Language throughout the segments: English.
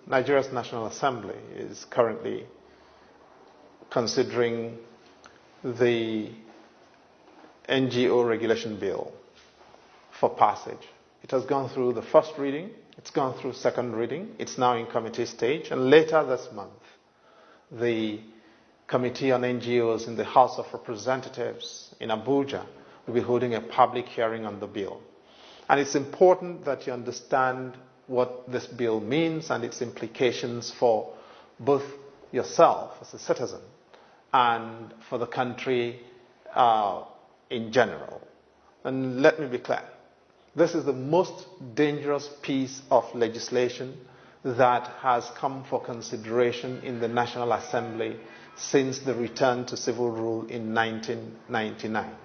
Nigeria's National Assembly is currently considering the NGO regulation bill for passage. It has gone through the first reading, it's gone through second reading, it's now in committee stage, and later this month, the Committee on NGOs in the House of Representatives in Abuja will be holding a public hearing on the bill. And it's important that you understand what this bill means and its implications for both yourself as a citizen and for the country in general. And let me be clear. This is the most dangerous piece of legislation that has come for consideration in the National Assembly since the return to civil rule in 1999.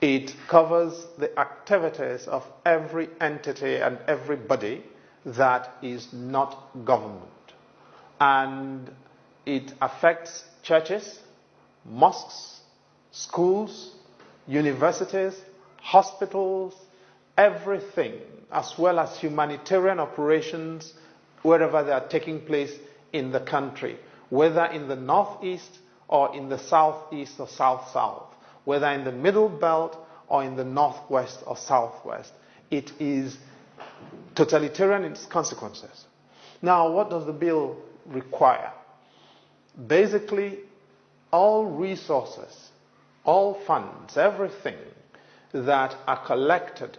It covers the activities of every entity and everybody that is not government. And it affects churches, mosques, schools, universities, hospitals, everything, as well as humanitarian operations wherever they are taking place in the country, whether in the northeast or in the southeast or south-south, whether in the middle belt or in the northwest or southwest. It is totalitarian in its consequences. Now, what does the bill require? Basically, all resources, all funds, everything that are collected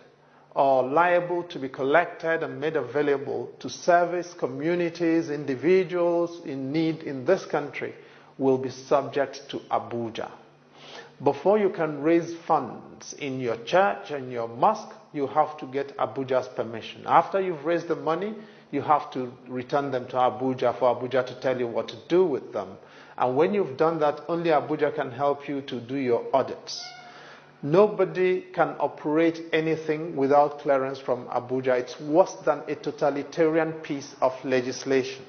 or liable to be collected and made available to service communities, individuals in need in this country will be subject to Abuja. Before you can raise funds in your church and your mosque, you have to get Abuja's permission. After you've raised the money, you have to return them to Abuja for Abuja to tell you what to do with them. And when you've done that, only Abuja can help you to do your audits. Nobody can operate anything without clearance from Abuja. It's worse than a totalitarian piece of legislation.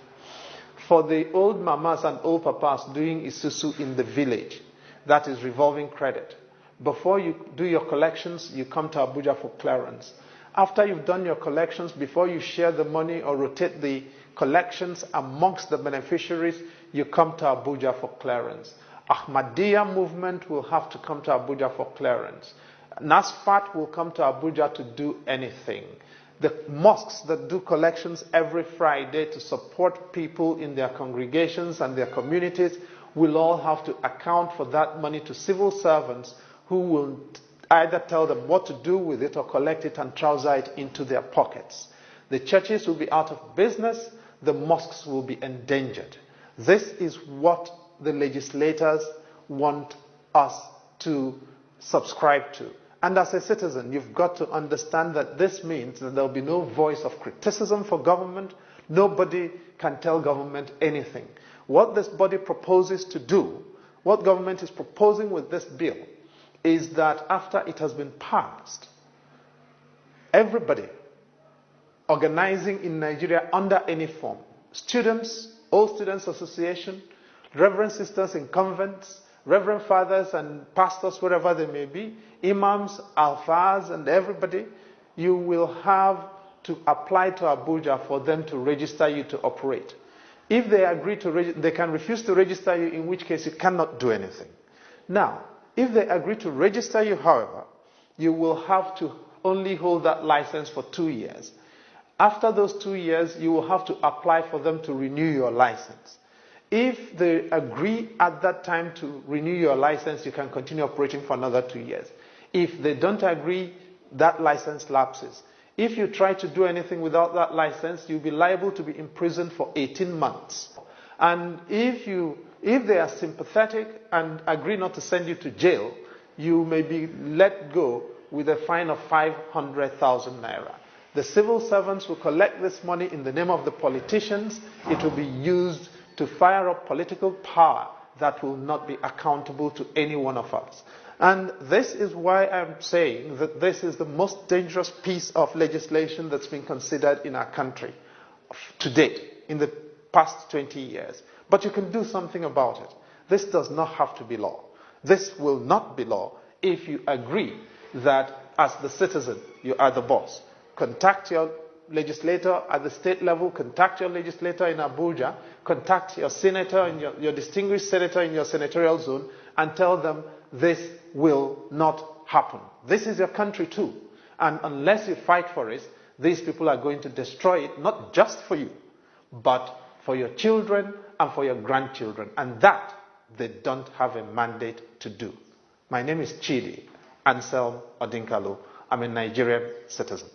For the old mamas and old papas doing isusu in the village, that is revolving credit. Before you do your collections, you come to Abuja for clearance. After you've done your collections, before you share the money or rotate the collections amongst the beneficiaries, you come to Abuja for clearance. Ahmadiyya movement will have to come to Abuja for clearance. NASFAT will come to Abuja to do anything. The mosques that do collections every Friday to support people in their congregations and their communities will all have to account for that money to civil servants who will either tell them what to do with it or collect it and trouser it into their pockets. The churches will be out of business. The mosques will be endangered. This is what the legislators want us to subscribe to. And as a citizen, you've got to understand that this means that there will be no voice of criticism for government. Nobody can tell government anything. What this body proposes to do, what government is proposing with this bill, is that after it has been passed, everybody organizing in Nigeria under any form, students, All Students Association, Reverend sisters in convents, Reverend fathers and pastors, wherever they may be, imams, alfas, and everybody, you will have to apply to Abuja for them to register you to operate. If they agree to they can refuse to register you, in which case you cannot do anything. Now, if they agree to register you, however, you will have to only hold that license for 2 years. After those 2 years, you will have to apply for them to renew your license. If they agree at that time to renew your license, you can continue operating for another 2 years. If they don't agree, that license lapses. If you try to do anything without that license, you'll be liable to be imprisoned for 18 months. And if they are sympathetic and agree not to send you to jail, you may be let go with a fine of 500,000 naira. The civil servants will collect this money in the name of the politicians. It will be used to fire up political power that will not be accountable to any one of us. And this is why I'm saying that this is the most dangerous piece of legislation that's been considered in our country to date, in the past 20 years. But you can do something about it. This does not have to be law. This will not be law if you agree that as the citizen, you are the boss. Contact your legislator at the state level, contact your legislator in Abuja, contact your senator and your distinguished senator in your senatorial zone and tell them this will not happen. This is your country too. And unless you fight for it, these people are going to destroy it, not just for you, but for your children and for your grandchildren. And that they don't have a mandate to do. My name is Chidi Anselm Odinkalo. I'm a Nigerian citizen.